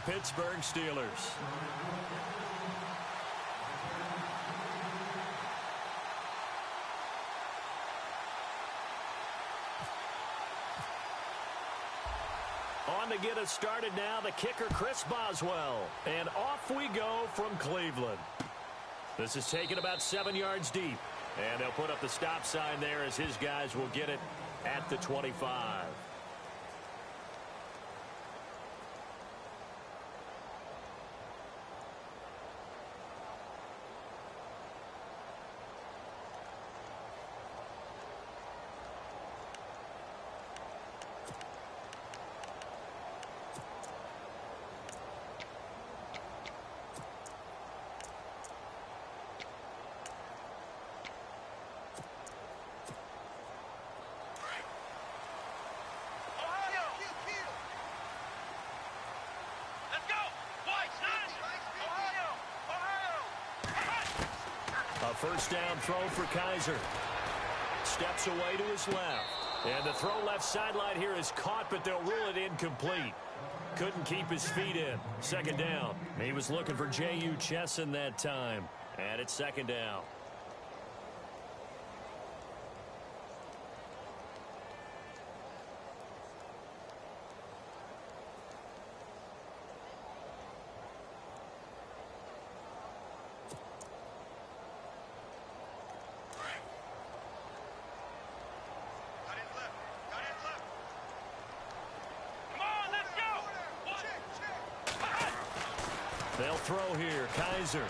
Pittsburgh Steelers. On to get us started now, the kicker, Chris Boswell. And off we go from Cleveland. This is taken about 7 yards deep. And they'll put up the stop sign there as his guys will get it at the 25. A first down throw for Kaiser. Steps away to his left. And the throw left sideline here is caught, but they'll rule it incomplete. Couldn't keep his feet in. Second down. He was looking for J.U. Chesson that time. And it's second down. They'll throw here. Kaiser.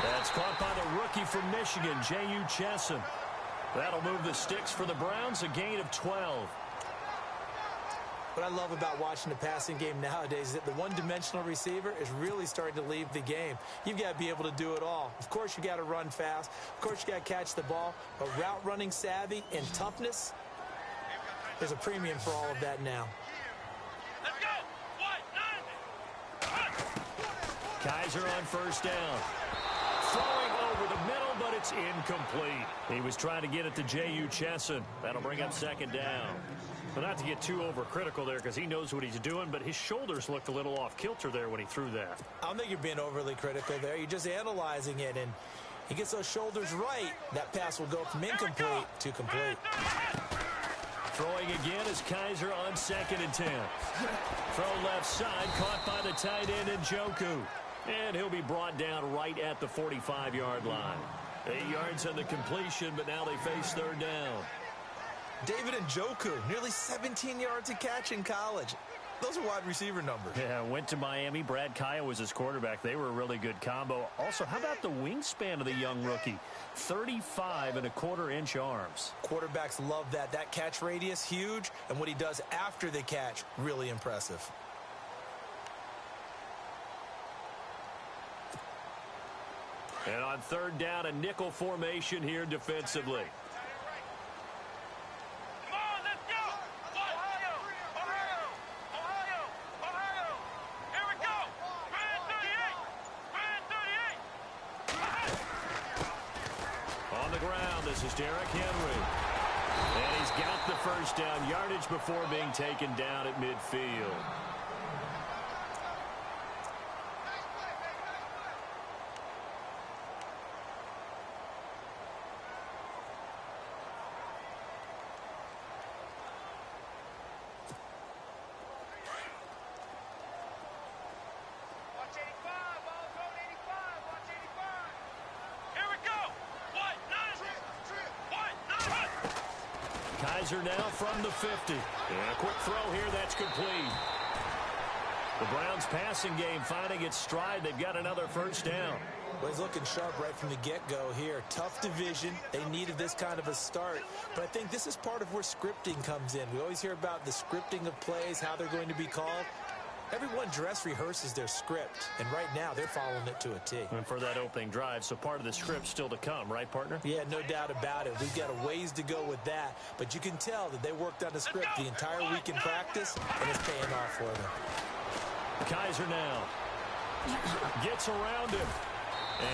That's caught by the rookie from Michigan, J.U. Chesson. That'll move the sticks for the Browns, a gain of 12. What I love about watching the passing game nowadays is that the one-dimensional receiver is really starting to leave the game. You've got to be able to do it all. Of course, you got to run fast. Of course, you got to catch the ball. But route running savvy and toughness, there's a premium for all of that now. Kaiser on first down. Throwing over the middle, but it's incomplete. He was trying to get it to J.U. Chesson. That'll bring up second down. But not to get too overcritical there because he knows what he's doing, but his shoulders looked a little off kilter there when he threw that. I don't think you're being overly critical there. You're just analyzing it, and he gets those shoulders right. That pass will go from incomplete to complete. Throwing again is Kaiser on 2nd and 10. Throw left side, caught by the tight end Njoku. And he'll be brought down right at the 45-yard line. 8 yards on the completion, but now they face third down. David Njoku, nearly 17 yards a catch in college. Those are wide receiver numbers. Yeah, went to Miami. Brad Kaya was his quarterback. They were a really good combo. Also, how about the wingspan of the young rookie? 35.25-inch arms. Quarterbacks love that. That catch radius, huge. And what he does after the catch, really impressive. And on third down, a nickel formation here defensively. On the ground, this is Derrick Henry. And he's got the first down yardage before being taken down at midfield. Kaiser now from the 50. And a quick throw here, that's complete. The Browns passing game finding its stride. They've got another first down. Well, he's looking sharp right from the get-go here. Tough division. They needed this kind of a start. But I think this is part of where scripting comes in. We always hear about the scripting of plays, how they're going to be called. Everyone dress rehearses their script, and right now they're following it to a T. And for that opening drive, so part of the script still to come, right, partner? Yeah, no doubt about it. We've got a ways to go with that, but you can tell that they worked on the script the entire week in practice, and it's paying off for them. Kaiser now gets around him,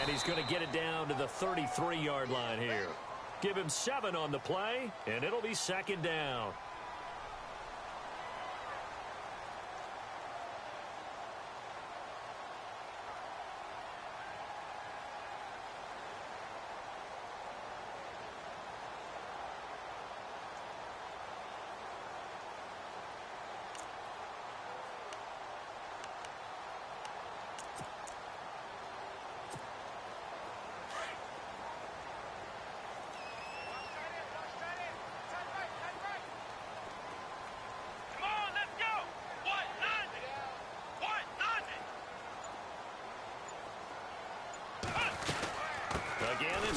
and he's going to get it down to the 33-yard line here. Give him 7 on the play, and it'll be second down.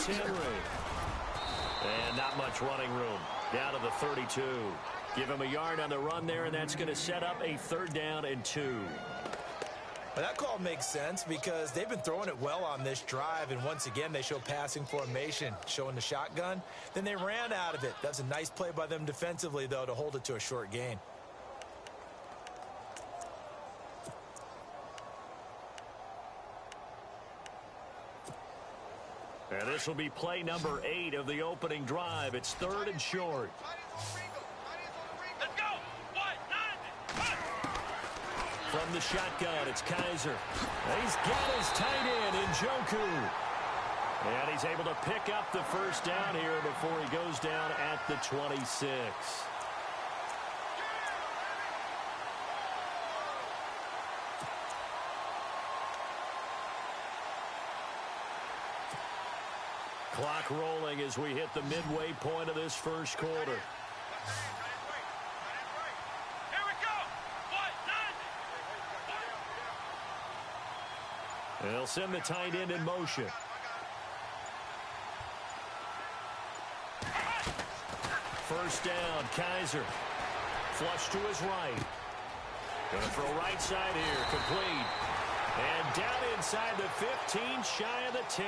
is Henry. And not much running room. Down to the 32. Give him a yard on the run there, and that's going to set up a 3rd down and 2. Well, that call makes sense because they've been throwing it well on this drive, and once again they show passing formation, showing the shotgun. Then they ran out of it. That's a nice play by them defensively, though, to hold it to a short gain. And this will be play number 8 of the opening drive. It's 3rd and short. Let's go. From the shotgun, it's Kaiser. And he's got his tight end in Njoku. And he's able to pick up the 1st down here before he goes down at the 26. Clock rolling as we hit the midway point of this 1st quarter. Here we go. They'll send the tight end in motion. First down, Kaiser. Flush to his right. Going to throw right side here, complete. And down inside the 15, shy of the 10.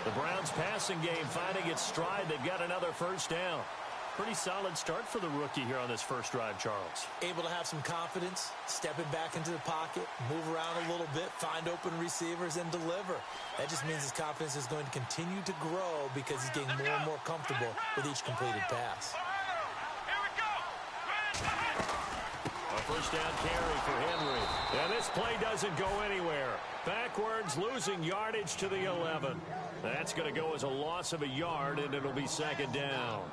The Browns passing game finding its stride. They've got another 1st down. Pretty solid start for the rookie here on this 1st drive, Charles. Able to have some confidence, stepping back into the pocket, move around a little bit, find open receivers, and deliver. That just means his confidence is going to continue to grow because he's getting more and more comfortable with each completed pass. Here we go. A 1st down carry for Henry. And this play doesn't go anywhere. Backwards, losing yardage to the 11. That's going to go as a loss of a yard, and it'll be 2nd down.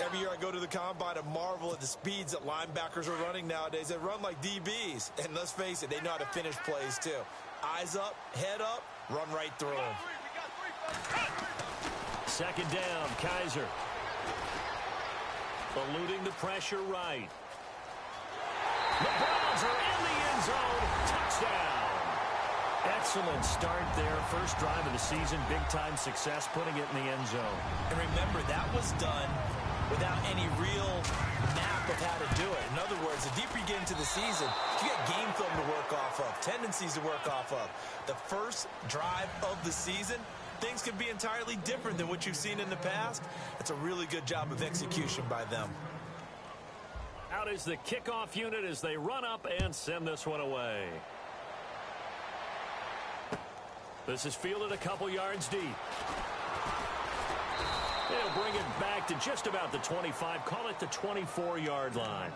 Every year I go to the combine and marvel at the speeds that linebackers are running nowadays. They run like DBs. And let's face it, they know how to finish plays too. Eyes up, head up, run right through them. 2nd down, Kaiser. Eluding the pressure right. The Browns are in the end zone. Touchdown. Excellent start there. 1st drive of the season. Big-time success putting it in the end zone. And remember, that was done without any real map of how to do it. In other words, the deeper you get into the season, you got game film to work off of, tendencies to work off of. The 1st drive of the season, things can be entirely different than what you've seen in the past. It's a really good job of execution by them. Out is the kickoff unit as they run up and send this one away. This is fielded a couple yards deep. They'll bring it back to just about the 25. Call it the 24-yard line.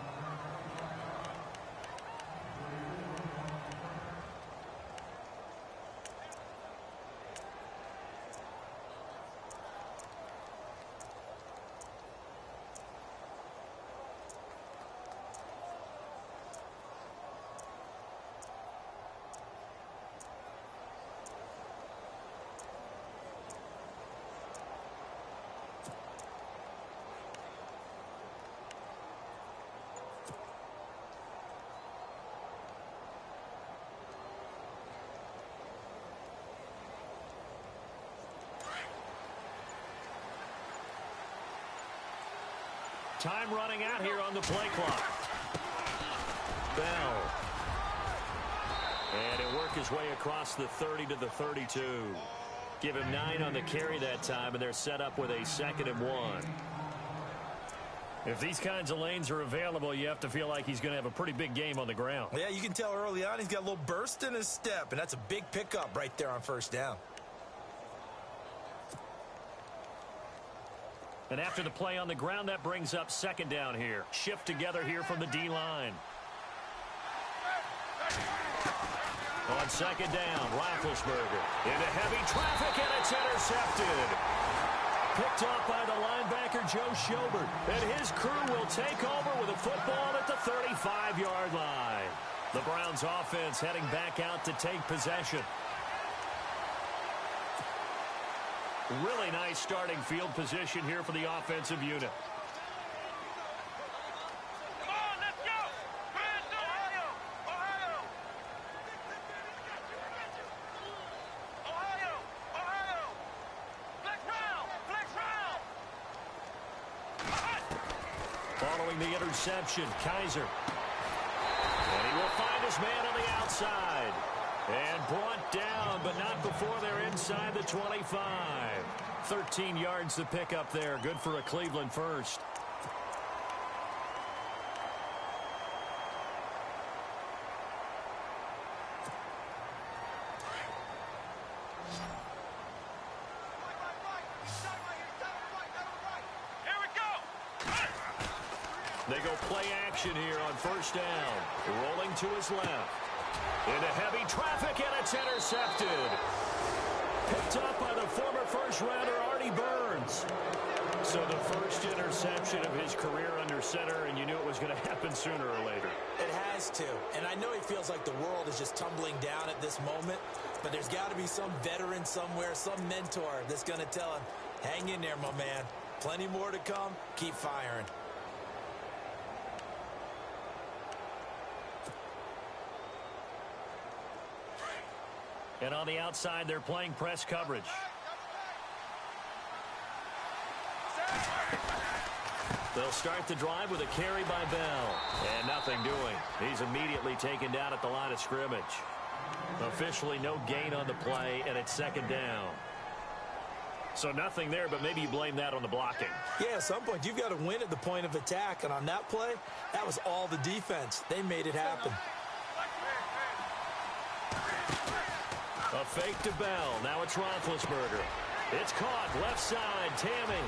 Time running out here on the play clock. Bell. And he'll work his way across the 30 to the 32. Give him 9 on the carry that time, and they're set up with a 2nd and 1. If these kinds of lanes are available, you have to feel like he's going to have a pretty big game on the ground. Yeah, you can tell early on he's got a little burst in his step, and that's a big pickup right there on 1st down. And after the play on the ground, that brings up 2nd down here. Shift together here from the D-line. On 2nd down, Roethlisberger into heavy traffic, and it's intercepted. Picked off by the linebacker, Joe Schobert. And his crew will take over with a football at the 35-yard line. The Browns offense heading back out to take possession. Really nice starting field position here for the offensive unit. Come on, let's go. Ohio. Ohio. Ohio. Ohio. the interception. Kaiser. And he will find his man on the outside. And brought down, but not before they're inside the 25. 13 yards to pick up there. Good for a Cleveland first. They go play action here on first down. Rolling to his left. Into heavy traffic, and it's intercepted. Picked up by the former first-rounder Artie Burns. So the first interception of his career under center, and you knew it was going to happen sooner or later. It has to. And I know he feels like the world is just tumbling down at this moment, but there's got to be some veteran somewhere, some mentor that's going to tell him, hang in there, my man. Plenty more to come. Keep firing. And on the outside, they're playing press coverage. They'll start the drive with a carry by Bell. And nothing doing. He's immediately taken down at the line of scrimmage. Officially no gain on the play, and it's second down. So nothing there, but maybe you blame that on the blocking. Yeah, at some point, you've got to win at the point of attack. And on that play, that was all the defense. They made it happen. A fake to Bell. Now it's Roethlisberger. It's caught. Left side. Tammy.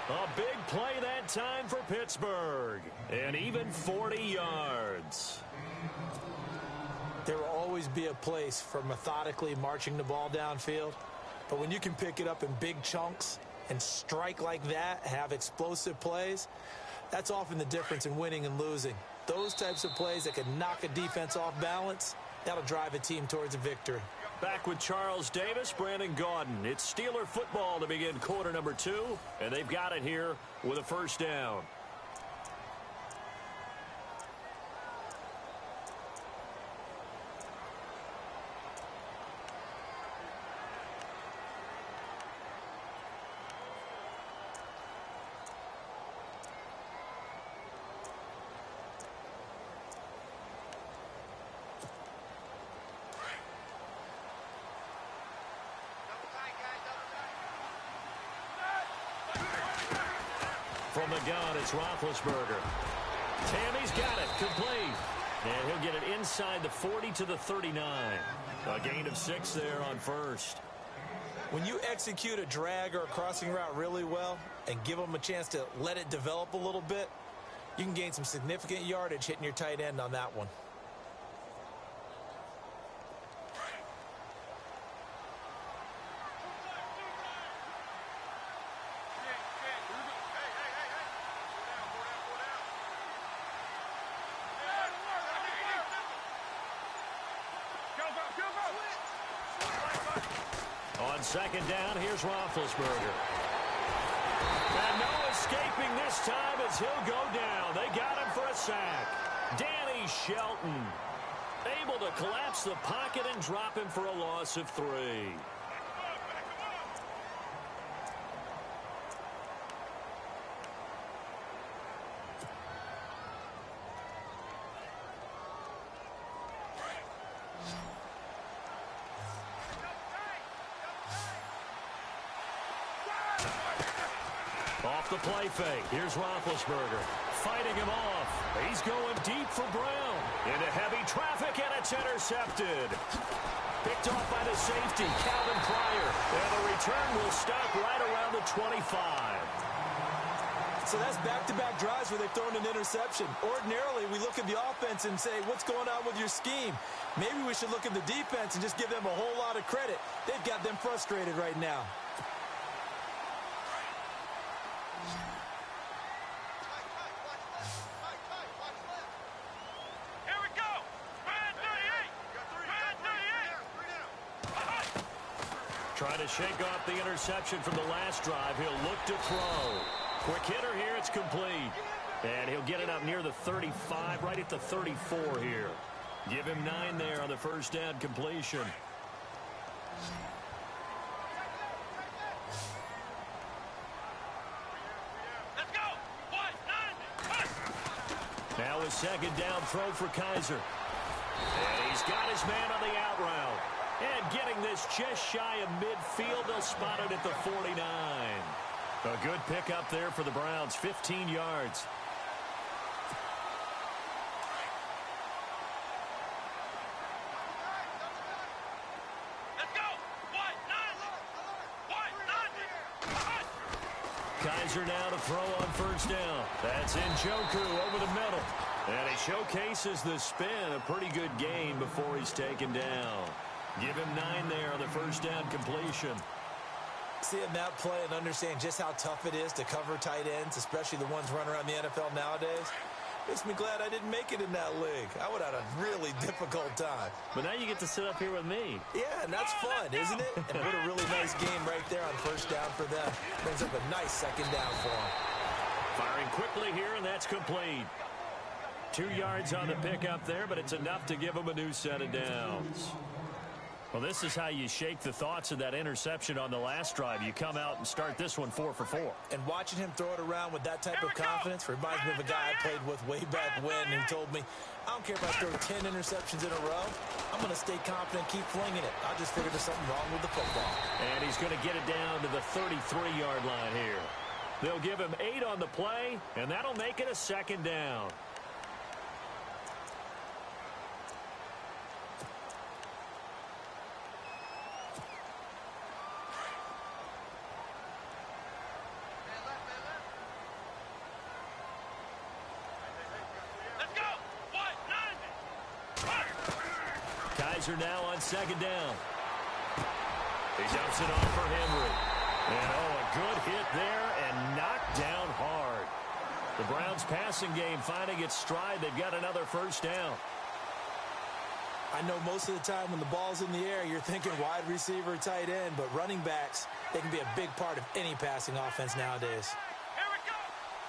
A big play that time for Pittsburgh. And even 40 yards. There will always be a place for methodically marching the ball downfield. But when you can pick it up in big chunks and strike like that, have explosive plays, that's often the difference in winning and losing. Those types of plays that can knock a defense off balance, that'll drive a team towards a victory. Back with Charles Davis, Brandon Gaudin. It's Steeler football to begin quarter number 2, and they've got it here with a first down. From the gun, it's Roethlisberger. Tammy's got it, complete. And he'll get it inside the 40 to the 39. A gain of 6 there on first. When you execute a drag or a crossing route really well and give them a chance to let it develop a little bit, you can gain some significant yardage hitting your tight end on that one. On second down, here's Roethlisberger. And no escaping this time as he'll go down. They got him for a sack. Danny Shelton able to collapse the pocket and drop him for a loss of 3. Off the play fake. Here's Roethlisberger fighting him off. He's going deep for Brown. Into heavy traffic, and it's intercepted. Picked off by the safety, Calvin Pryor. And the return will stop right around the 25. So that's back-to-back drives where they've thrown an interception. Ordinarily, we look at the offense and say, what's going on with your scheme? Maybe we should look at the defense and just give them a whole lot of credit. They've got them frustrated right now. Trying to shake off the interception from the last drive. He'll look to throw. Quick hitter here. It's complete. And he'll get it up near the 35, right at the 34 here. Give him 9 there on the first down completion. Now a second down throw for Kaiser. And he's got his man on the out route. And getting this just shy of midfield, they'll spot it at the 49. A good pickup there for the Browns, 15 yards. Kaiser now to throw on first down. That's Njoku over the middle. And he showcases the spin. A pretty good gain before he's taken down. Give him 9 there on the first down completion. Seeing that play and understand just how tough it is to cover tight ends, especially the ones running around the NFL nowadays, makes me glad I didn't make it in that league. I would have had a really difficult time. But now you get to sit up here with me. Yeah, and that's fun, isn't it? And what a really nice game right there on first down for them. Brings up a nice second down for them. Firing quickly here, and that's complete. 2 yards on the pickup there, but it's enough to give them a new set of downs. Well, this is how you shake the thoughts of that interception on the last drive. You come out and start this one 4 for 4. And watching him throw it around with that type of confidence reminds me of a guy I played with way back when who told me, I don't care if I throw 10 interceptions in a row. I'm going to stay confident, keep flinging it. I just figured there's something wrong with the football. And he's going to get it down to the 33-yard line here. They'll give him 8 on the play, and that'll make it a second down. Kaiser now on second down. He dumps it off for Henry. And a good hit there and knocked down hard. The Browns passing game finding its stride. They've got another first down. I know most of the time when the ball's in the air, you're thinking wide receiver, tight end, but running backs, they can be a big part of any passing offense nowadays. Here we go.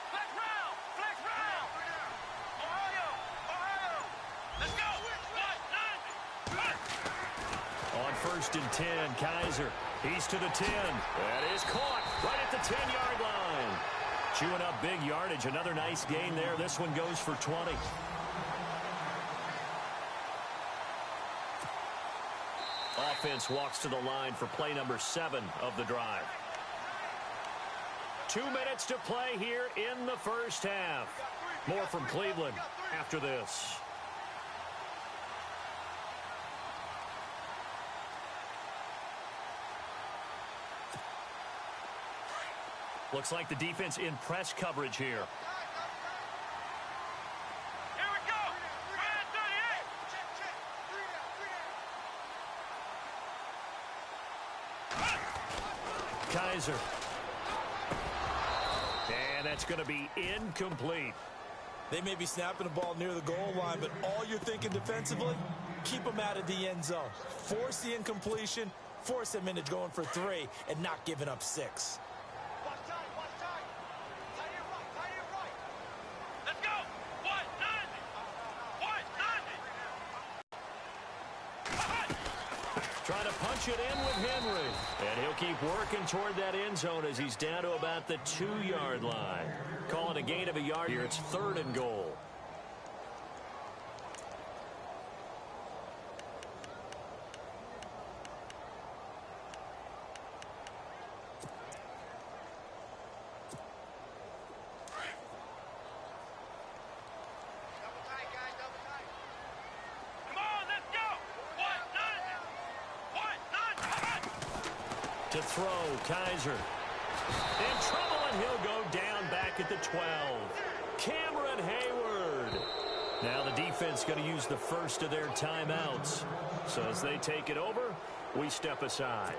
Flex round. Flex round. Ohio. Ohio. Let's go. On first and 10, Kaiser. He's to the 10. That is caught right at the 10-yard line. Chewing up big yardage. Another nice gain there. This one goes for 20. Offense walks to the line for play number 7 of the drive. 2 minutes to play here in the first half. More from Cleveland after this. Looks like the defense in press coverage here. Here we go. Brand 38. Kaiser. And that's going to be incomplete. They may be snapping the ball near the goal line, but all you're thinking defensively, keep them out of the end zone. Force the incompletion, force them into going for 3, and not giving up 6. Let's go. 190. Trying to punch it in with Henry. And he'll keep working toward that end zone as he's down to about the 2-yard line. Calling a gain of a yard here. It's 3rd and goal. To throw, Kaiser. In trouble, and he'll go down back at the 12. Cameron Hayward. Now the defense going to use the first of their timeouts. So as they take it over, we step aside.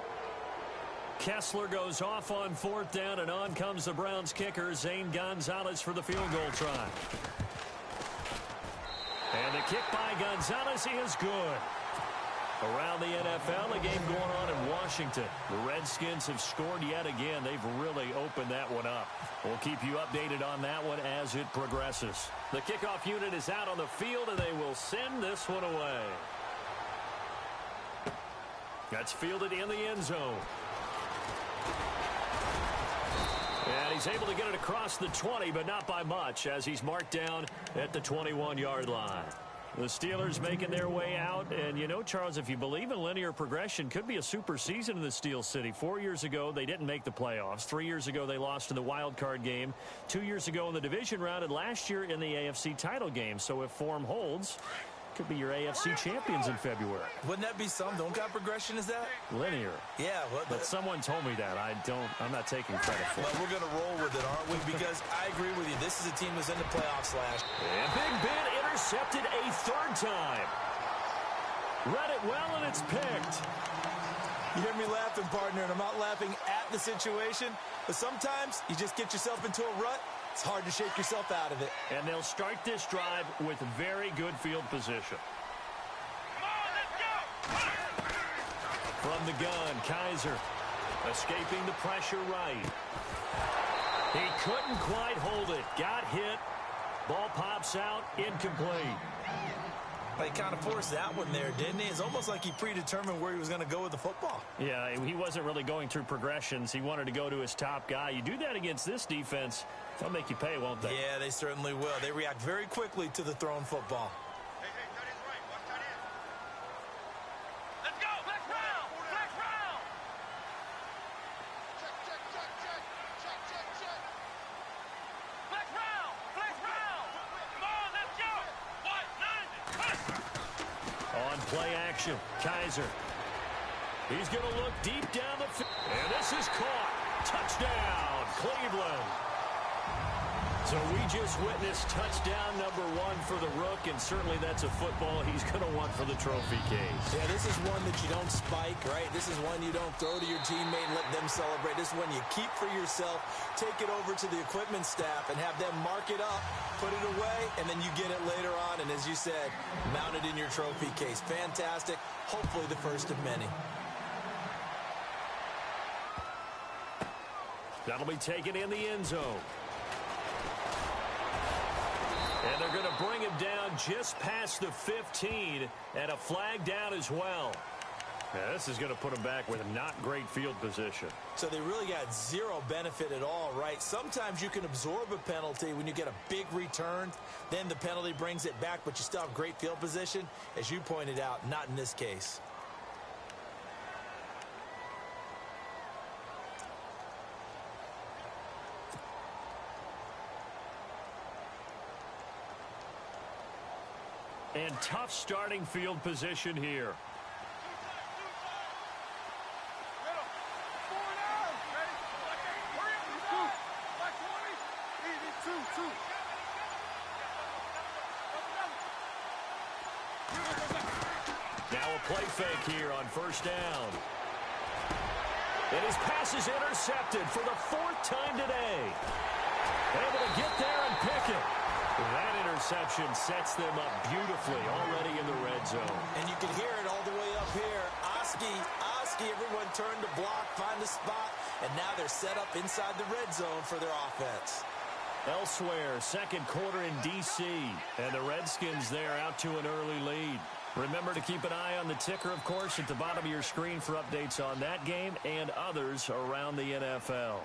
Kessler goes off on 4th down, and on comes the Browns kicker, Zane Gonzalez, for the field goal try. And the kick by Gonzalez, he is good. Around the NFL, a game going on in Washington. The Redskins have scored yet again. They've really opened that one up. We'll keep you updated on that one as it progresses. The kickoff unit is out on the field, and they will send this one away. That's fielded in the end zone. And he's able to get it across the 20, but not by much, as he's marked down at the 21-yard line. The Steelers making their way out. And, you know, Charles, if you believe in linear progression, could be a super season in the Steel City. 4 years ago, they didn't make the playoffs. 3 years ago, they lost in the wild card game. 2 years ago in the division round, and last year in the AFC title game. So if form holds, could be your AFC champions in February. Wouldn't that be something? What kind of progression is that? Linear. Yeah. Well, but someone told me that. I'm not taking credit for it. Well, we're going to roll with it, aren't we? Because I agree with you. This is a team that's in the playoffs last. And Big Ben intercepted a third time. Read it well, and it's picked. You hear me laughing, partner, and I'm not laughing at the situation, but sometimes you just get yourself into a rut. It's hard to shake yourself out of it. And they'll start this drive with very good field position. Come on, let's go! From the gun, Kaiser escaping the pressure right. He couldn't quite hold it. Got hit. Ball pops out. Incomplete. He kind of forced that one there, didn't he? It's almost like he predetermined where he was going to go with the football. Yeah, he wasn't really going through progressions. He wanted to go to his top guy. You do that against this defense, they'll make you pay, won't they? Yeah, they certainly will. They react very quickly to the thrown football. Hey, tight end's right. Watch tight end. Let's go! Flex round! Flex round! Check. Flex round! Flex round! Come on, let's go! What? 90! On play action, Kaiser. He's going to look deep down the field. And this is caught. Touchdown, Cleveland. So we just witnessed touchdown number 1 for the Rook, and certainly that's a football he's going to want for the trophy case. Yeah, this is one that you don't spike, right? This is one you don't throw to your teammate and let them celebrate. This is one you keep for yourself, take it over to the equipment staff, and have them mark it up, put it away, and then you get it later on, and as you said, mount it in your trophy case. Fantastic. Hopefully the first of many. That'll be taken in the end zone. And they're going to bring him down just past the 15, and a flag down as well. Yeah, this is going to put him back with not great field position. So they really got zero benefit at all, right? Sometimes you can absorb a penalty when you get a big return. Then the penalty brings it back, but you still have great field position. As you pointed out, not in this case. And tough starting field position here. Now a play fake here on first down. And his pass is intercepted for the 4th time today. Able to get there and pick it. That interception sets them up beautifully already in the red zone. And you can hear it all the way up here. Oski, everyone turned to block, find a spot, and now they're set up inside the red zone for their offense. Elsewhere, second quarter in D.C., and the Redskins there out to an early lead. Remember to keep an eye on the ticker, of course, at the bottom of your screen for updates on that game and others around the NFL.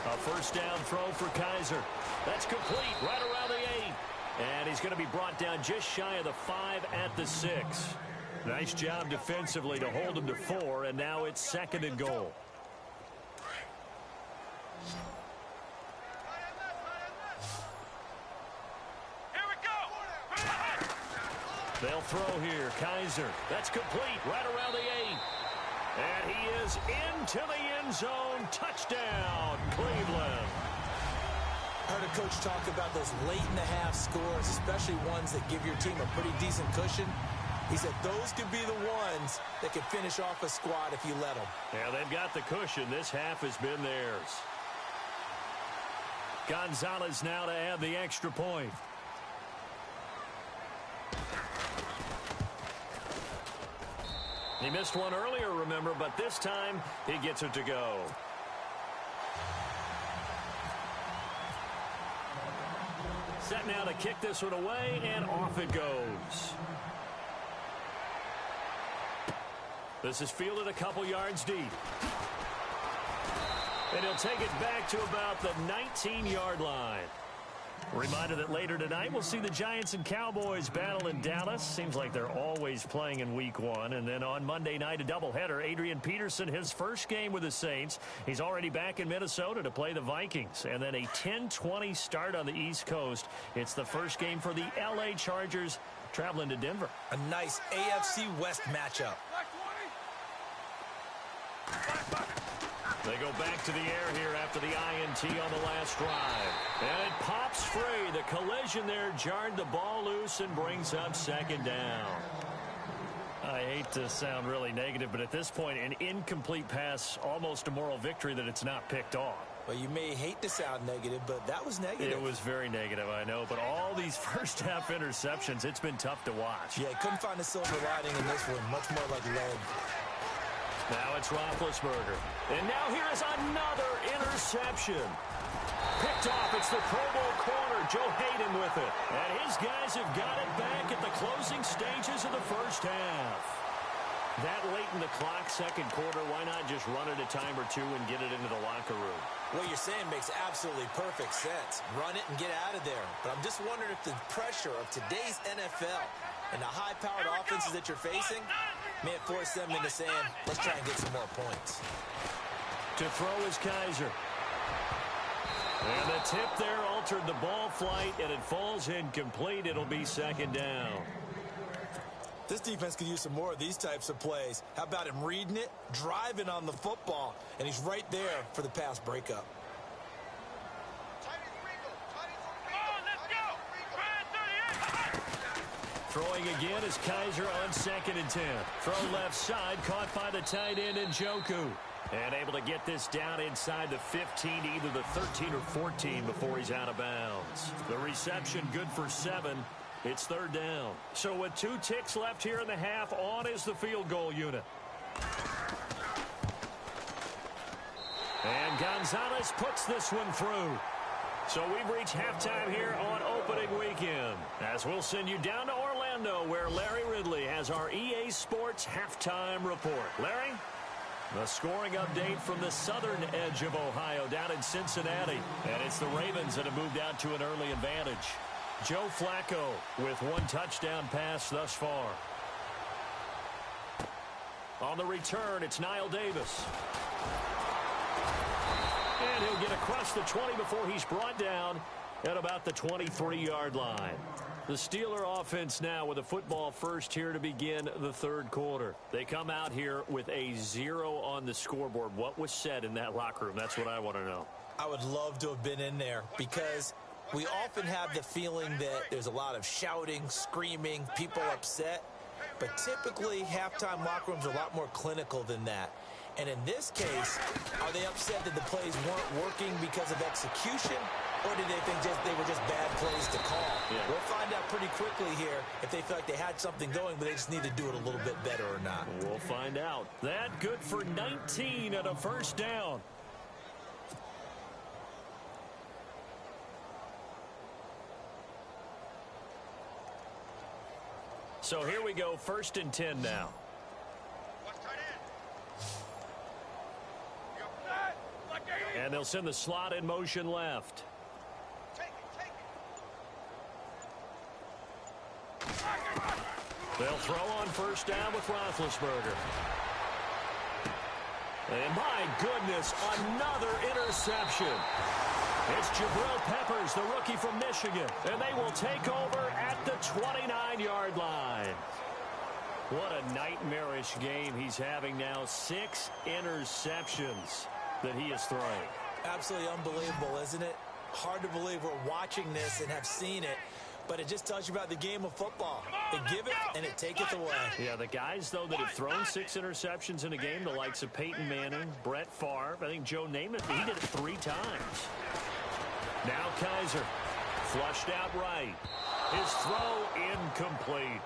A first down throw for Kaiser. That's complete right around the 8. And he's going to be brought down just shy of the 5 at the 6. Nice job defensively to hold him to 4, and now it's 2nd and goal. Here we go! They'll throw here. Kaiser. That's complete right around the 8. And he is into the end zone. Touchdown, Cleveland. I heard a coach talk about those late-in-the-half scores, especially ones that give your team a pretty decent cushion. He said those could be the ones that could finish off a squad if you let them. Yeah, they've got the cushion. This half has been theirs. Gonzalez now to add the extra point. He missed one earlier, remember, but this time he gets it to go. Set now to kick this one away, and off it goes. This is fielded a couple yards deep. And he'll take it back to about the 19-yard line. Reminder that later tonight we'll see the Giants and Cowboys battle in Dallas. Seems like they're always playing in week 1. And then on Monday night, a doubleheader. Adrian Peterson, his first game with the Saints. He's already back in Minnesota to play the Vikings. And then a 10:20 start on the East Coast. It's the first game for the L.A. Chargers traveling to Denver. A nice AFC West matchup. They go back to the air here after the INT on the last drive. And it pops free. The collision there jarred the ball loose and brings up second down. I hate to sound really negative, but at this point, an incomplete pass, almost a moral victory that it's not picked off. Well, you may hate to sound negative, but that was negative. It was very negative, I know. But all these first-half interceptions, it's been tough to watch. Yeah, couldn't find a silver lining in this one. Much more like lead. Now it's Roethlisberger. And now here is another interception. Picked off. It's the Pro Bowl corner, Joe Hayden, with it. And his guys have got it back at the closing stages of the first half. That late in the clock, second quarter, why not just run it a time or two and get it into the locker room? What you're saying makes absolutely perfect sense. Run it and get out of there. But I'm just wondering if the pressure of today's NFL and the high-powered offenses that you're facing may have forced them into saying, let's try and get some more points. To throw is Kaiser. And the tip there altered the ball flight, and it falls incomplete. It'll be second down. This defense could use some more of these types of plays. How about him reading it, driving on the football, and he's right there for the pass breakup. Throwing again is Kaiser on 2nd and 10. Throw left side, caught by the tight end Njoku. And able to get this down inside the 15, either the 13 or 14 before he's out of bounds. The reception good for 7. It's third down. So with 2 ticks left here in the half, on is the field goal unit. And Gonzalez puts this one through. So we've reached halftime here on opening weekend. As we'll send you down to Orlando, where Larry Ridley has our EA Sports halftime report. Larry? The scoring update from the southern edge of Ohio down in Cincinnati. And it's the Ravens that have moved out to an early advantage. Joe Flacco with 1 touchdown pass thus far. On the return, it's Niall Davis. And he'll get across the 20 before he's brought down at about the 23-yard line. The Steeler offense now with a football first here to begin the third quarter. They come out here with a 0 on the scoreboard. What was said in that locker room? That's what I want to know. I would love to have been in there because we often have the feeling that there's a lot of shouting, screaming, people upset. But typically, halftime locker rooms are a lot more clinical than that. And in this case, are they upset that the plays weren't working because of execution? Or do they think they were just bad plays to call? Yeah. We'll find out pretty quickly here if they feel like they had something going, but they just need to do it a little bit better or not. We'll find out. That good for 19 and a first down. So here we go, 1st and 10 now. And they'll send the slot in motion left. They'll throw on first down with Roethlisberger. And my goodness, another interception. It's Jabril Peppers, the rookie from Michigan. And they will take over at the 29-yard line. What a nightmarish game he's having now. 6 interceptions that he is throwing. Absolutely unbelievable, isn't it? Hard to believe we're watching this and have seen it, but it just tells you about the game of football. They give it and it taketh away. Yeah, the guys, though, that have thrown 6 interceptions in a game, the likes of Peyton Manning, Brett Favre, I think Joe Namath, he did it 3 times. Now Kaiser, flushed out right. His throw incomplete.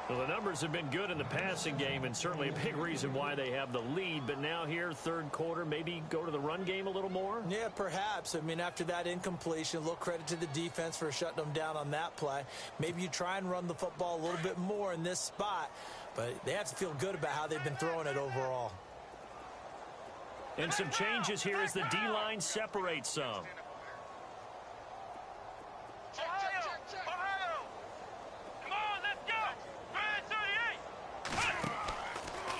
Well, the numbers have been good in the passing game and certainly a big reason why they have the lead. But now here, third quarter, maybe go to the run game a little more? Yeah, perhaps. I mean, after that incompletion, a little credit to the defense for shutting them down on that play. Maybe you try and run the football a little bit more in this spot. but they have to feel good about how they've been throwing it overall. And some changes here as the D-line separates some. Ohio! Come on, let's go! Gridiron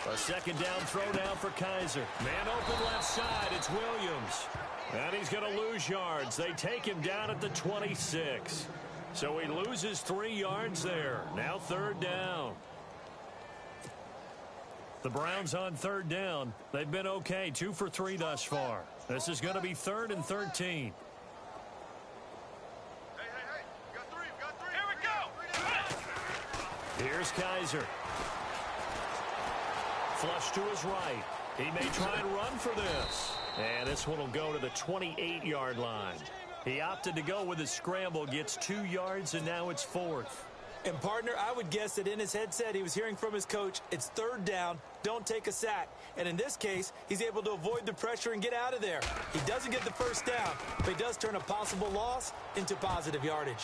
38! A second down throw down for Kaiser. Man open left side, it's Williams. And he's going to lose yards. They take him down at the 26. So he loses 3 yards there. Now third down. The Browns on third down. They've been okay, 2 for 3 thus far. This is going to be 3rd and 13. Hey, got three. Here we go! Here's Kaiser. Flush to his right. He may try and run for this. And this one will go to the 28-yard line. He opted to go with his scramble, gets 2 yards, and now it's 4th. And, partner, I would guess that in his headset he was hearing from his coach, it's third down, don't take a sack. And in this case, he's able to avoid the pressure and get out of there. He doesn't get the first down, but he does turn a possible loss into positive yardage.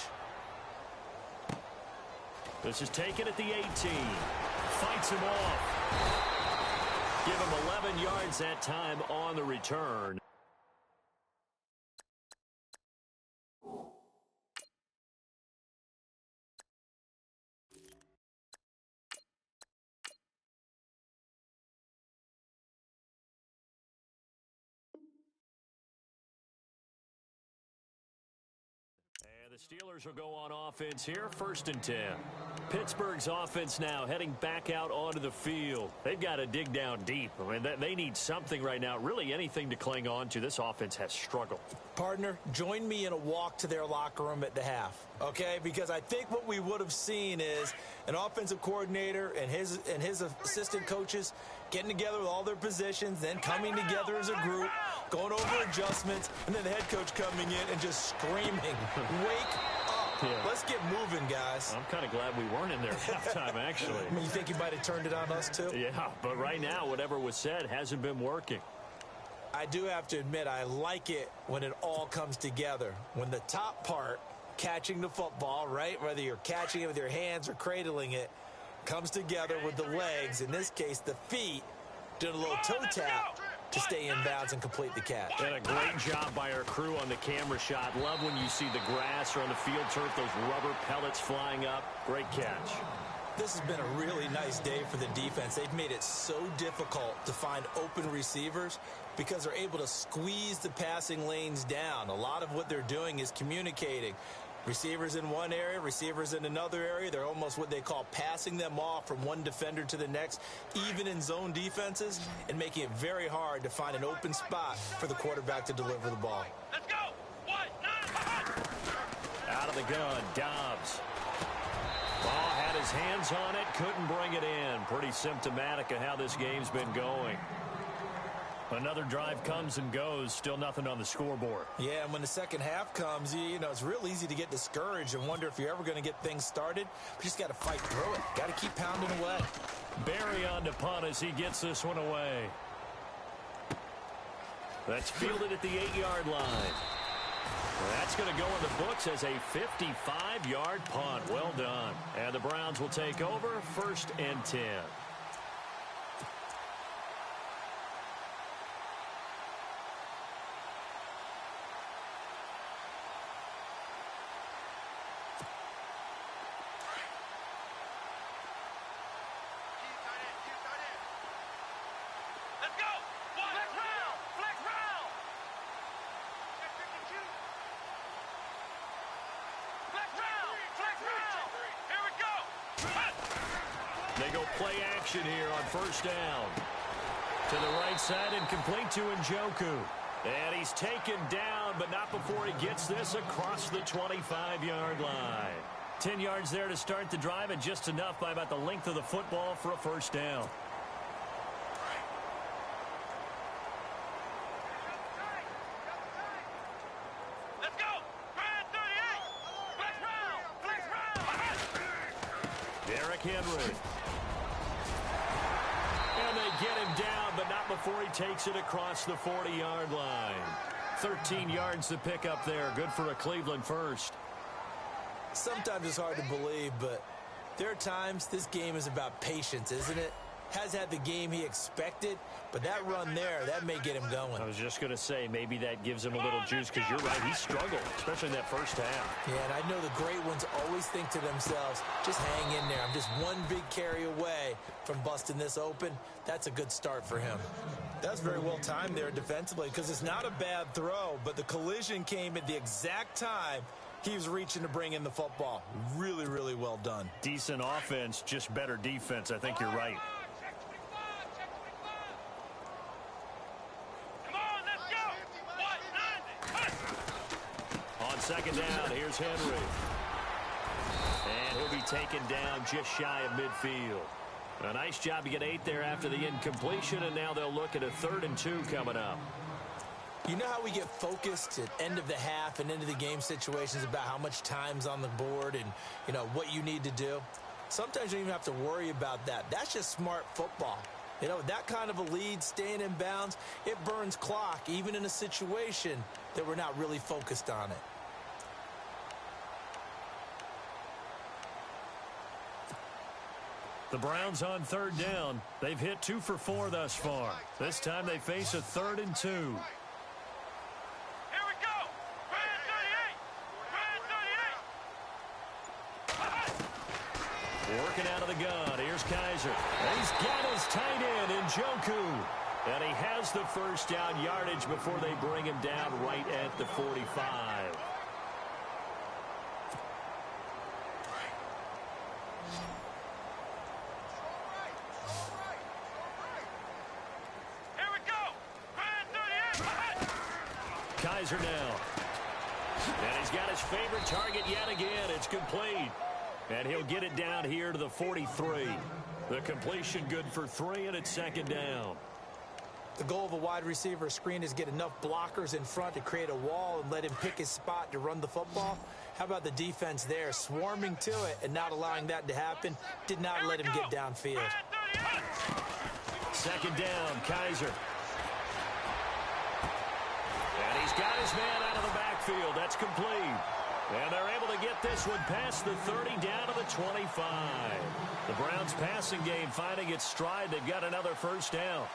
This is taken at the 18. Fights him off. Give him 11 yards that time on the return. The Steelers will go on offense here, 1st and 10. Pittsburgh's offense now heading back out onto the field. They've got to dig down deep. I mean, they need something right now, really anything to cling on to. This offense has struggled. Partner, join me in a walk to their locker room at the half, okay? Because I think what we would have seen is an offensive coordinator and his assistant coaches getting together with all their positions, then coming together as a group, going over adjustments, and then the head coach coming in and just screaming, wake up. Yeah. Let's get moving, guys. I'm kind of glad we weren't in there at halftime, actually. I mean, you think he might have turned it on us, too? Yeah, but right now, whatever was said hasn't been working. I do have to admit, I like it when it all comes together. When the top part, catching the football, right, whether you're catching it with your hands or cradling it, comes together with the legs, in this case, the feet, doing a little toe tap to stay in bounds and complete the catch. And a great job by our crew on the camera shot. Love when you see the grass or on the field turf, those rubber pellets flying up. Great catch. This has been a really nice day for the defense. They've made it so difficult to find open receivers because they're able to squeeze the passing lanes down. A lot of what they're doing is communicating. Receivers in one area, receivers in another area. They're almost what they call passing them off from one defender to the next, even in zone defenses, and making it very hard to find an open spot for the quarterback to deliver the ball. Let's go! 1-9! Out of the gun, Dobbs. Ball had his hands on it, couldn't bring it in. Pretty symptomatic of how this game's been going. Another drive comes and goes, still nothing on the scoreboard. Yeah, and when the second half comes, you know, it's real easy to get discouraged and wonder if you're ever going to get things started. But you just got to fight through it. Got to keep pounding away. Barry on to punt as he gets this one away. That's fielded at the 8-yard line. That's going to go in the books as a 55-yard punt. Well done. And the Browns will take over, 1st and 10. Let's go! Flex round! Flex round! Flex round! Flex round! Here we go! They go play action here on 1st down. To the right side and complete to Njoku. And he's taken down, but not before he gets this across the 25-yard line. 10 yards there to start the drive, and just enough by about the length of the football for a 1st down. Let's go! Grand 38! Flex round! Flex round! Derrick Henry. And they get him down, but not before he takes it across the 40-yard line. 13 yards to pick up there. Good for a Cleveland first. Sometimes it's hard to believe, but There are times this game is about patience, isn't it? Has had the game he expected, but that run there, that may get him going. I was just going to say, maybe that gives him a little juice, because you're right, he struggled, especially in that first half. Yeah, and I know the great ones always think to themselves, just hang in there. I'm just one big carry away from busting this open. That's a good start for him. That's very well timed there defensively, because it's not a bad throw, but the collision came at the exact time he was reaching to bring in the football. Really, really well done. Decent offense, just better defense. I think you're right. On second down, here's Henry. And he'll be taken down just shy of midfield. A nice job to get 8 there after the incompletion, and now they'll look at a 3rd and 2 coming up. You know how we get focused at end of the half and into the game situations about how much time's on the board and, you know, what you need to do? Sometimes you don't even have to worry about that. That's just smart football. You know, that kind of a lead, staying in bounds, it burns clock, even in a situation that we're not really focused on it. The Browns on 3rd down. They've hit 2 for 4 thus far. This time they face a 3rd and 2. Here we go. Grand 38. Working out of the gun. Here's Kaiser. And he's got his tight end in Njoku. And he has the first down yardage before they bring him down right at the 45. Kaiser now. And he's got his favorite target yet again. It's complete. And he'll get it down here to the 43. The completion good for 3, and it's 2nd down. The goal of a wide receiver screen is get enough blockers in front to create a wall and let him pick his spot to run the football. How about the defense there, swarming to it and not allowing that to happen? Did not let him get downfield. 2nd down, Kaiser. And he's got his man out of the backfield. That's complete. And they're able to get this one past the 30 down to the 25. The Browns passing game finding its stride. They've got another first down.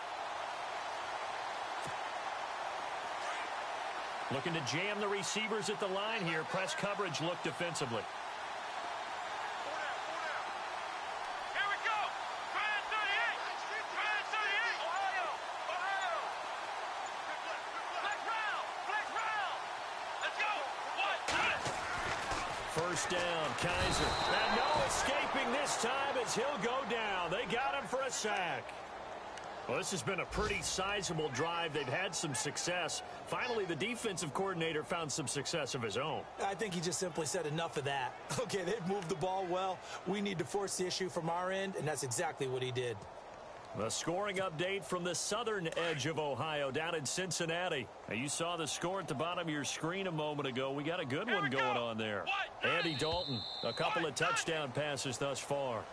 Looking to jam the receivers at the line here. Press coverage look defensively. Here we go. Grand 38. Grand 38. Ohio. Flex round. Flex round. Let's go. What? First down, Kaiser. And no escaping this time as he'll go down. They got him for a sack. Well, this has been a pretty sizable drive. They've had some success. Finally, the defensive coordinator found some success of his own. I think he just simply said enough of that. Okay, they've moved the ball well. We need to force the issue from our end, and that's exactly what he did. The scoring update from the southern edge of Ohio down in Cincinnati. Now, you saw the score at the bottom of your screen a moment ago. We got a good one going on there. Andy Dalton, a couple of touchdown passes thus far.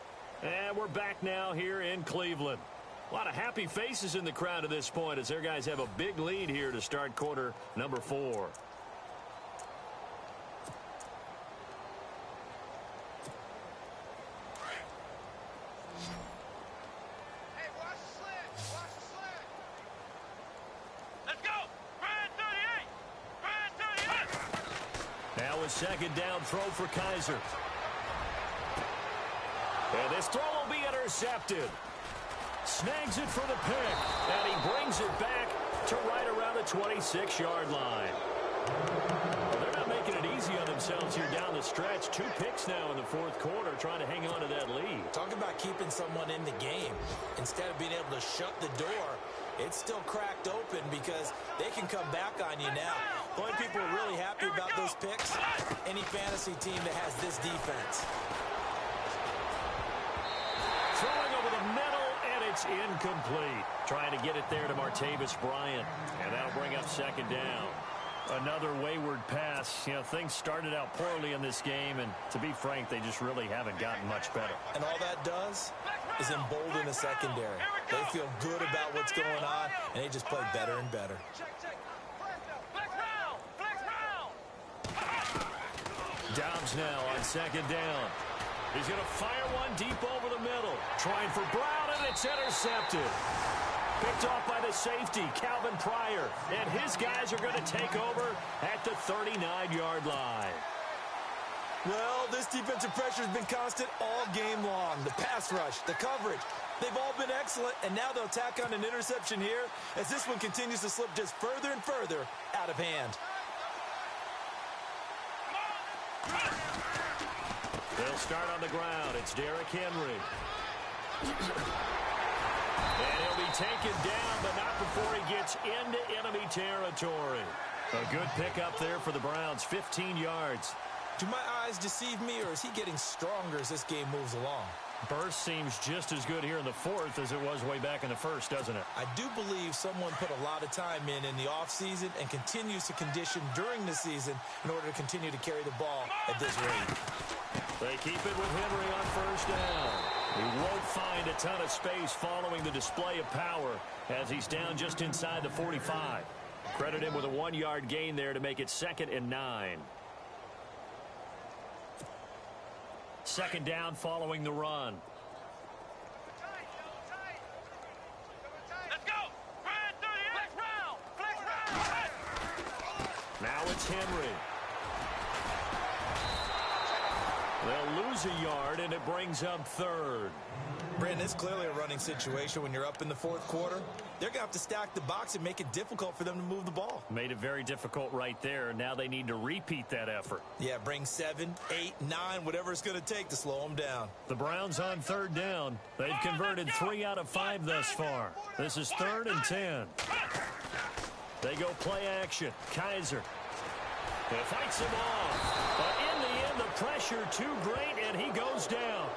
And we're back now here in Cleveland. A lot of happy faces in the crowd at this point as their guys have a big lead here to start quarter number 4. Hey, watch the slant. Watch the slant. Let's go. Grand 38. Grand 38. Now a 2nd down throw for Kaiser. And this throw will be intercepted. Snags it for the pick, and he brings it back to right around the 26-yard line. Well, they're not making it easy on themselves here down the stretch. 2 picks now in the 4th quarter trying to hang on to that lead. Talk about keeping someone in the game. Instead of being able to shut the door, it's still cracked open because they can come back on you now. The only people who are really happy about those picks, any fantasy team that has this defense. Throwing over the middle. It's incomplete. Trying to get it there to Martavis Bryant. And that'll bring up 2nd down. Another wayward pass. You know, things started out poorly in this game, and to be frank, they just really haven't gotten much better. And all that does is embolden the secondary. They feel good about what's going on, and they just play better and better. Dobbs now on 2nd down. He's going to fire one deep over the middle. Trying for Brown, and it's intercepted. Picked off by the safety, Calvin Pryor. And his guys are going to take over at the 39-yard line. Well, this defensive pressure has been constant all game long. The pass rush, the coverage, they've all been excellent, and now they'll tack on an interception here as this one continues to slip just further and further out of hand. They'll start on the ground. It's Derrick Henry. And he'll be taken down, but not before he gets into enemy territory. A good pickup there for the Browns, 15 yards. Do my eyes deceive me, or is he getting stronger as this game moves along? Burst seems just as good here in the fourth as it was way back in the first, doesn't it? I do believe someone put a lot of time in the offseason and continues to condition during the season in order to continue to carry the ball at this rate. They keep it with Henry on first down. He won't find a ton of space following the display of power as he's down just inside the 45. Credit him with a 1-yard gain there to make it 2nd and 9. Second down following the run. Let's go. Flex round. Flex round. Now it's Henry. They'll lose a yard, and it brings up 3rd. Brandon, it's clearly a running situation when you're up in the fourth quarter. They're going to have to stack the box and make it difficult for them to move the ball. Made it very difficult right there. Now they need to repeat that effort. Yeah, bring 7, 8, 9, whatever it's going to take to slow them down. The Browns on 3rd down. They've converted 3 out of 5 thus far. This is 3rd and 10. They go play action. Kaiser. He fights him off. But in the end, the pressure too great, and he goes down.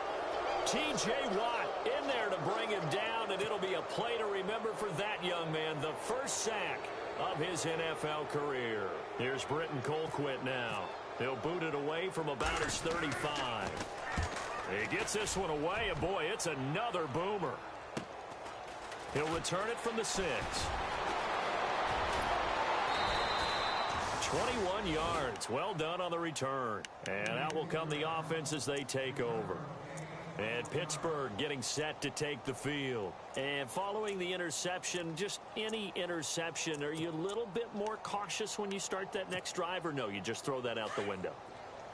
T.J. Watt in there to bring him down, and it'll be a play to remember for that young man. The first sack of his NFL career. Here's Britton Colquitt now. He'll boot it away from about his 35. He gets this one away, and boy, it's another boomer. He'll return it from the 6. 21 yards. Well done on the return. And out will come the offense as they take over. And Pittsburgh getting set to take the field. And following the interception, just any interception, are you a little bit more cautious when you start that next drive, or no, you just throw that out the window?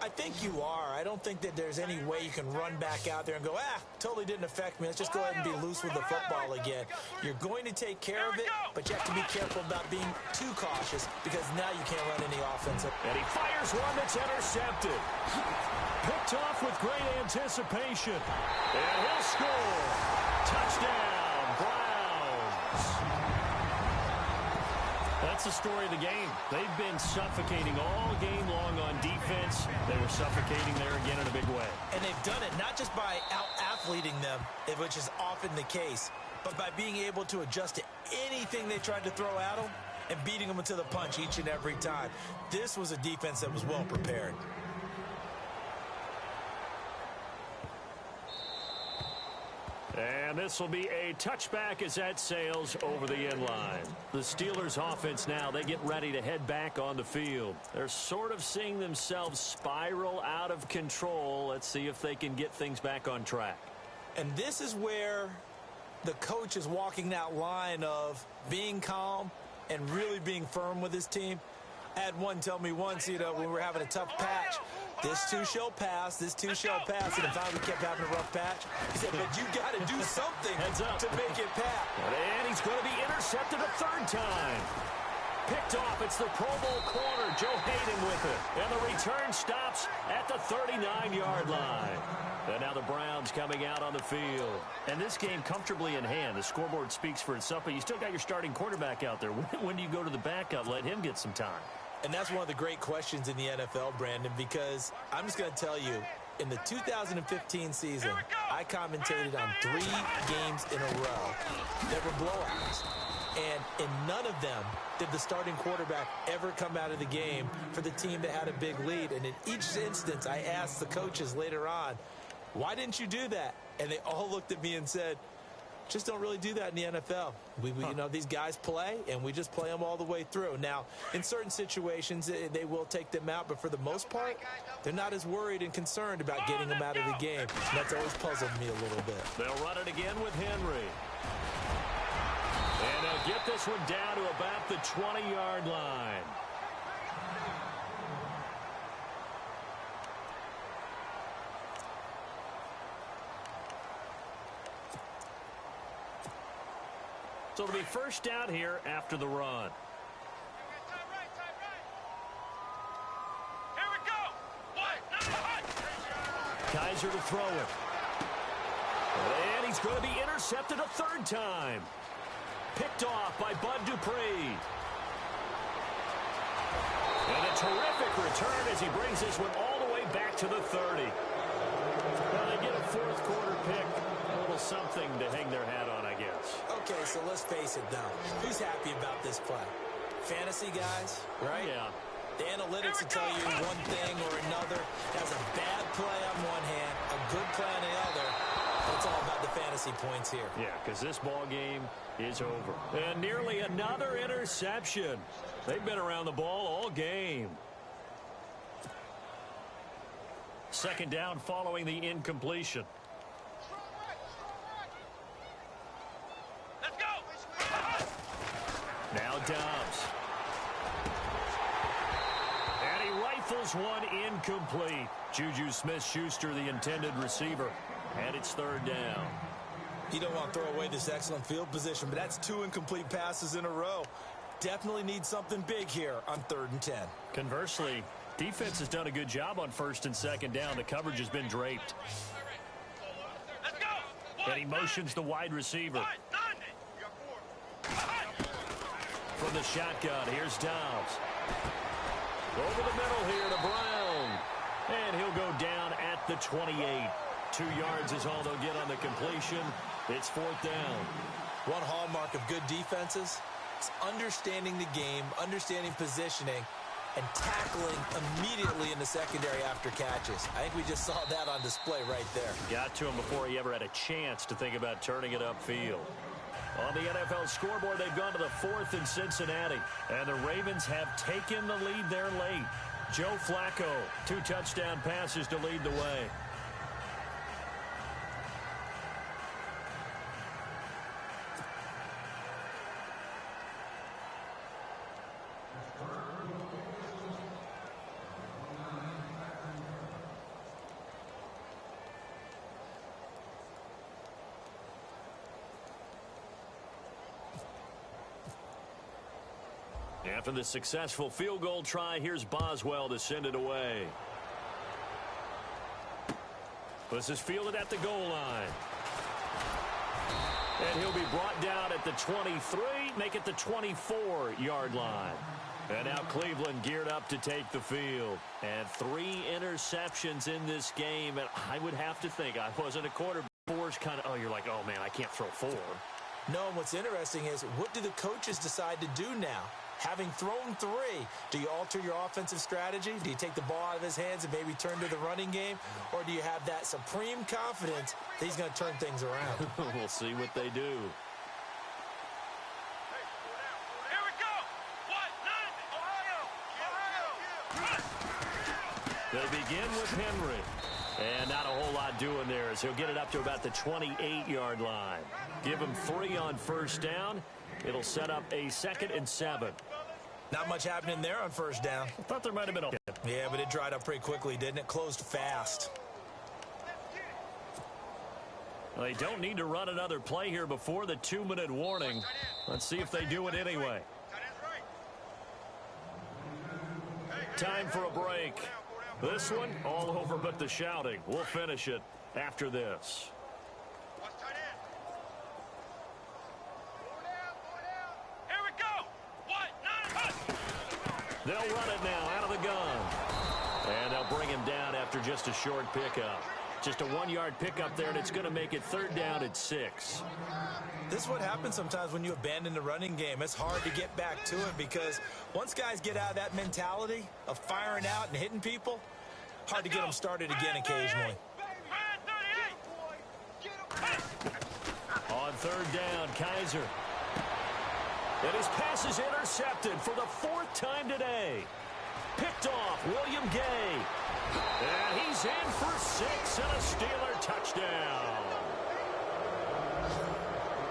I think you are. I don't think that there's any way you can run back out there and go, totally didn't affect me. Let's just go ahead and be loose with the football again. You're going to take care of it, but you have to be careful about being too cautious because now you can't run any offensive. And he fires one that's intercepted. Picked off with great anticipation. And he'll score. Touchdown, Browns. That's the story of the game. They've been suffocating all game long on defense. They were suffocating there again in a big way. And they've done it not just by out-athleting them, which is often the case, but by being able to adjust to anything they tried to throw at them and beating them to the punch each and every time. This was a defense that was well prepared. And this will be a touchback as that sails over the end line. The Steelers offense now, they get ready to head back on the field. They're sort of seeing themselves spiral out of control. Let's see if they can get things back on track. And this is where the coach is walking that line of being calm and really being firm with his team. I had one tell me once, when we were having a tough patch, this too shall pass, this too shall pass, and finally we kept having a rough patch. He said, but you got to do something to make it pass. And he's going to be intercepted a 3rd time. Picked off, it's the Pro Bowl corner, Joe Hayden with it. And the return stops at the 39-yard line. And now the Browns coming out on the field. And this game comfortably in hand. The scoreboard speaks for itself, but you still got your starting quarterback out there. When do you go to the backup? Let him get some time. And that's one of the great questions in the NFL, Brandon, because I'm just going to tell you, in the 2015 season, I commentated on 3 games in a row that were blowouts. And in none of them did the starting quarterback ever come out of the game for the team that had a big lead. And in each instance, I asked the coaches later on, why didn't you do that? And they all looked at me and said, Just don't really do that in the NFL. You know, these guys play, and we just play them all the way through. Now, in certain situations, they will take them out, but for the most part, they're not as worried and concerned about getting them out of the game. And that's always puzzled me a little bit. They'll run it again with Henry. And they'll get this one down to about the 20-yard line. So it'll be first down here after the run. Here we go. Kaiser to throw it. And he's going to be intercepted a third time. Picked off by Bud Dupree. And a terrific return as he brings this one all the way back to the 30. Well, they get a fourth quarter pick. A little something to hang their hat on, I guess. Okay, so let's face it now. Who's happy about this play? Fantasy guys, right? Yeah. The analytics will tell you one thing or another. That's a bad play on one hand, a good play on the other. It's all about the fantasy points here. Yeah, because this ball game is over. And nearly another interception. They've been around the ball all game. Second down following the incompletion. Let's go. Now Dobbs. And he rifles one incomplete. Juju Smith-Schuster, the intended receiver. And it's third down. You don't want to throw away this excellent field position, but that's 2 incomplete passes in a row. Definitely need something big here on 3rd and 10. Conversely, defense has done a good job on 1st and 2nd down. The coverage has been draped. Let's go. And he motions the wide receiver. From the shotgun, here's Dobbs. Over the middle here to Brown. And he'll go down at the 28. 2 yards is all they'll get on the completion. It's 4th down. One hallmark of good defenses is understanding the game, understanding positioning, and tackling immediately in the secondary after catches. I think we just saw that on display right there. Got to him before he ever had a chance to think about turning it upfield. On the NFL scoreboard, they've gone to the 4th in Cincinnati. And the Ravens have taken the lead there late. Joe Flacco, 2 touchdown passes to lead the way. After the successful field goal try, here's Boswell to send it away. This is fielded at the goal line. And he'll be brought down at the 23, make it the 24-yard line. And now Cleveland geared up to take the field. And 3 interceptions in this game. And I would have to think, I wasn't a quarterback. Four's kind of, oh, you're like, oh, man, I can't throw 4. No, and what's interesting is, what do the coaches decide to do now? Having thrown 3, do you alter your offensive strategy? Do you take the ball out of his hands and maybe turn to the running game? Or do you have that supreme confidence that he's going to turn things around? We'll see what they do. Here we go. Ohio. They begin with Henry. And not a whole lot doing there as he'll get it up to about the 28-yard line. Give him 3 on first down. It'll set up a 2nd and 7. Not much happening there on first down. I thought there might have been a... Yeah, but it dried up pretty quickly, didn't it? Closed fast. Well, they don't need to run another play here before the 2-minute warning. Let's see if they do it anyway. Time for a break. This one, all over but the shouting. We'll finish it after this. Here we go. They'll run it now out of the gun. And they'll bring him down after just a short pickup. Just a 1-yard pickup there, and it's going to make it 3rd down at 6. This is what happens sometimes when you abandon the running game. It's hard to get back to it because once guys get out of that mentality of firing out and hitting people, hard to get them started again occasionally. On On third down, Kaiser. And his pass is intercepted for the 4th time today. Picked off William Gay. And he's in for 6 and a Steeler touchdown.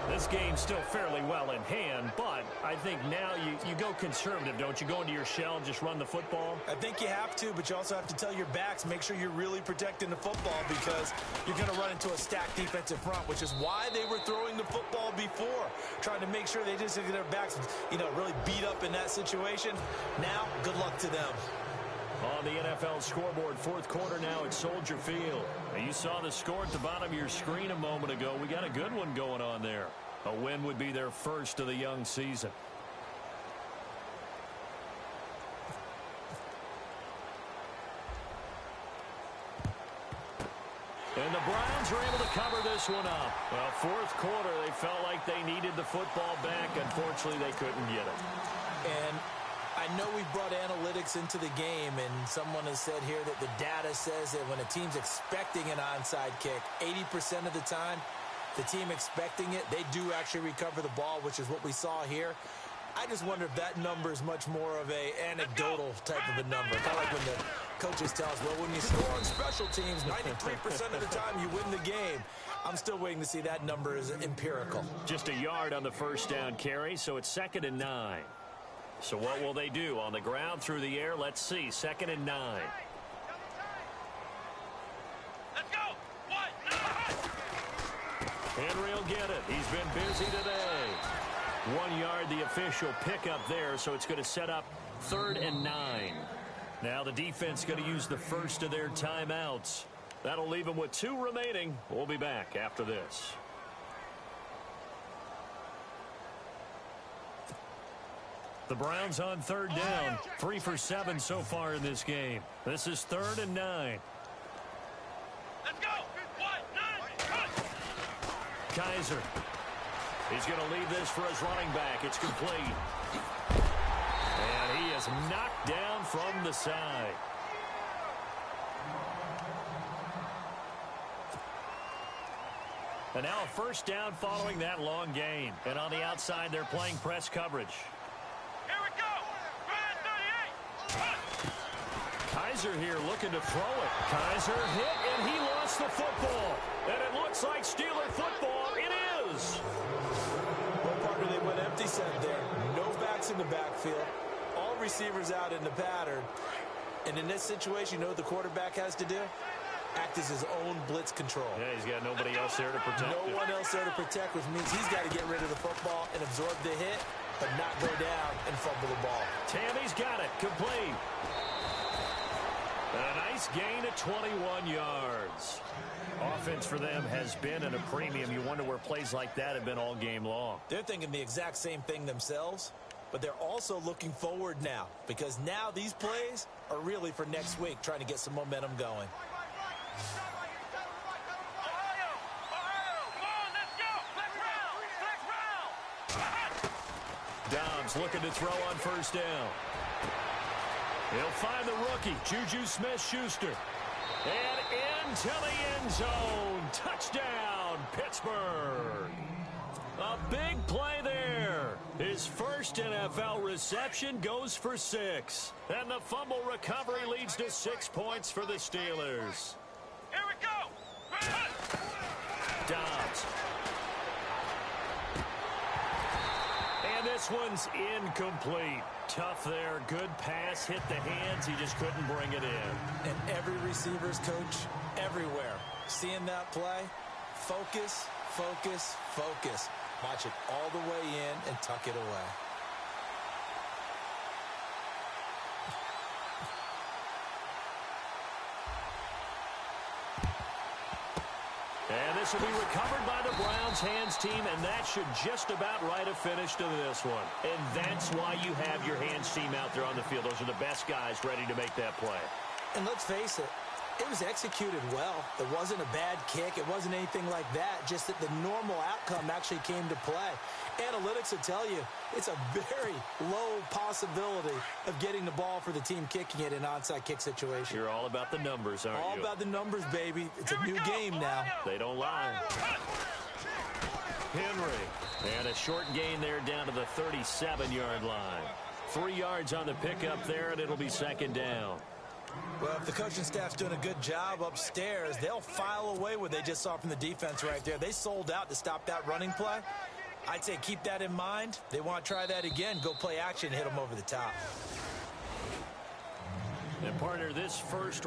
This game's still fairly well in hand, but I think now you go conservative, don't you? Go into your shell and just run the football? I think you have to, but you also have to tell your backs, make sure you're really protecting the football because you're going to run into a stacked defensive front, which is why they were throwing the football before, trying to make sure they just get their backs, really beat up in that situation. Now, good luck to them. On the NFL scoreboard, 4th quarter now at Soldier Field. Now you saw the score at the bottom of your screen a moment ago. We got a good one going on there. A win would be their first of the young season. And the Browns are able to cover this one up. Well, 4th quarter, they felt like they needed the football back. Unfortunately, they couldn't get it. And I know we brought analytics into the game, and someone has said here that the data says that when a team's expecting an onside kick, 80% of the time, the team expecting it, they do actually recover the ball, which is what we saw here. I just wonder if that number is much more of a anecdotal type of a number. Kind of like when the coaches tell us, well, when you score on special teams, 93% of the time you win the game. I'm still waiting to see that number is empirical. Just a yard on the first down carry, so it's 2nd and 9. So what will they do? On the ground, through the air, let's see. 2nd and 9. Let's go. 1. Henry will get it. He's been busy today. 1 yard, the official pickup there, so it's going to set up 3rd and 9. Now the defense going to use the first of their timeouts. That'll leave them with 2 remaining. We'll be back after this. The Browns on 3rd down. 3 for 7 so far in this game. This is 3rd and 9. Let's go. 1, 9, 1. Kaiser. He's going to leave this for his running back. It's complete. And he is knocked down from the side. And now a first down following that long gain. And on the outside, they're playing press coverage. Here we go. Red 38. Kaiser here looking to throw it. Kaiser hit, and he lost the football. And it looks like Steeler football. It is. Well, partner, they went empty set there. No backs in the backfield. All receivers out in the pattern. And in this situation, you know what the quarterback has to do? Act as his own blitz control. Yeah, he's got nobody else there to protect him. No one else there to protect, which means he's got to get rid of the football and absorb the hit, but not go down and fumble the ball. Tammy's got it. Complete. And a nice gain of 21 yards. Offense for them has been at a premium. You wonder where plays like that have been all game long. They're thinking the exact same thing themselves, but they're also looking forward now because now these plays are really for next week, trying to get some momentum going. Ohio. Come on, let's go. Flex round. Dobbs looking to throw on first down. He'll find the rookie, Juju Smith-Schuster. And into the end zone. Touchdown, Pittsburgh. A big play there. His first NFL reception goes for 6. And the fumble recovery leads to 6 points for the Steelers. Here we go. Dobbs. And this one's incomplete. Tough there. Good pass. Hit the hands. He just couldn't bring it in. And every receiver's coach everywhere. Seeing that play, focus, focus, focus. Watch it all the way in and tuck it away. And this will be recovered by the Browns hands team, and that should just about write a finish to this one. And that's why you have your hands team out there on the field. Those are the best guys ready to make that play. And let's face it, it was executed well. It wasn't a bad kick. It wasn't anything like that. Just that the normal outcome actually came to play. Analytics will tell you it's a very low possibility of getting the ball for the team kicking it in an onside kick situation. You're all about the numbers, aren't you? All about the numbers, baby. It's a new game now. They don't lie. Henry. And a short gain there down to the 37-yard line. 3 yards on the pickup there, and it'll be second down. Well, if the coaching staff's doing a good job upstairs, they'll file away what they just saw from the defense right there. They sold out to stop that running play. I'd say keep that in mind. They want to try that again. Go play action, hit them over the top. And partner, this first